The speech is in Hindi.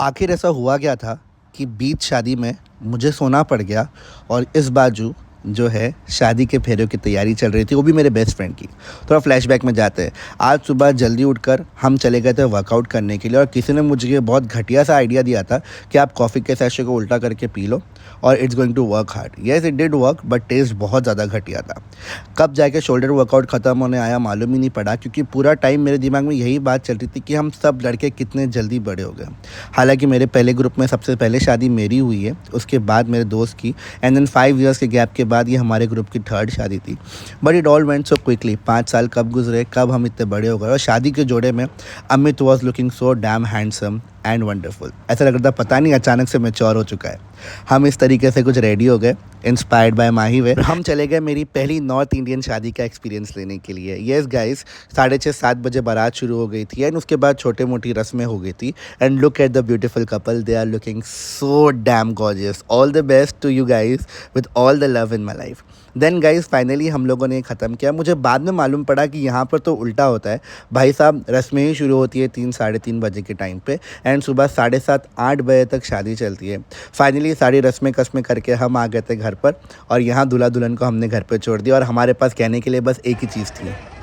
आखिर ऐसा हुआ क्या था कि बीच शादी में मुझे सोना पड़ गया और इस बाजू जो है शादी के फेरों की तैयारी चल रही थी, वो भी मेरे बेस्ट फ्रेंड की। थोड़ा फ्लैशबैक में जाते हैं। आज सुबह जल्दी उठकर हम चले गए थे वर्कआउट करने के लिए और किसी ने मुझे ये बहुत घटिया सा आइडिया दिया था कि आप कॉफ़ी के सैशे को उल्टा करके पी लो और it's going to work hard. Yes, it did work, but taste बहुत ज़्यादा घटिया था। कब जाके शोल्डर वर्कआउट ख़त्म होने आया मालूम ही नहीं पड़ा, क्योंकि पूरा टाइम मेरे दिमाग में यही बात चल रही थी कि हम सब लड़के कितने जल्दी बड़े हो गए। हालांकि मेरे पहले ग्रुप में सबसे पहले शादी मेरी हुई है, उसके बाद मेरे दोस्त की, एंड देन 5 इयर्स के गैप के बाद ये हमारे ग्रुप की थर्ड शादी थी। But it all went so quickly. 5 साल कब गुजरे, कब हम इतने बड़े हो गए। और शादी के जोड़े में Amit was looking so dam handsome and wonderful. ऐसा लग रहा था पता नहीं अचानक से मैच्योर हो चुका है। हम इस तरीके से कुछ रेडी हो गए, इंस्पायर्ड बाय माही वे। हम चले गए मेरी पहली नॉर्थ इंडियन शादी का एक्सपीरियंस लेने के लिए। येस गाइस, 6:30-7 बजे बारात शुरू हो गई थी एंड उसके बाद छोटे मोटी रस्में हो गई थी। And look at the beautiful couple, they are looking so damn gorgeous. All the best to you guys with all the love in my life. Then guys finally हम लोगों ने ख़त्म किया। मुझे बाद में मालूम पड़ा कि यहाँ पर तो उल्टा होता है भाई साहब। रस्में ही शुरू होती है 3 साढ़े 3 बजे के टाइम पे एंड सुबह 7:30-8 बजे तक शादी चलती है। फाइनली सारी रस्में कस्में करके हम आ गए थे घर पर और यहाँ दूल्हा दुल्हन को हमने घर पे छोड़ दिया और हमारे पास कहने के लिए बस एक ही चीज़ थी।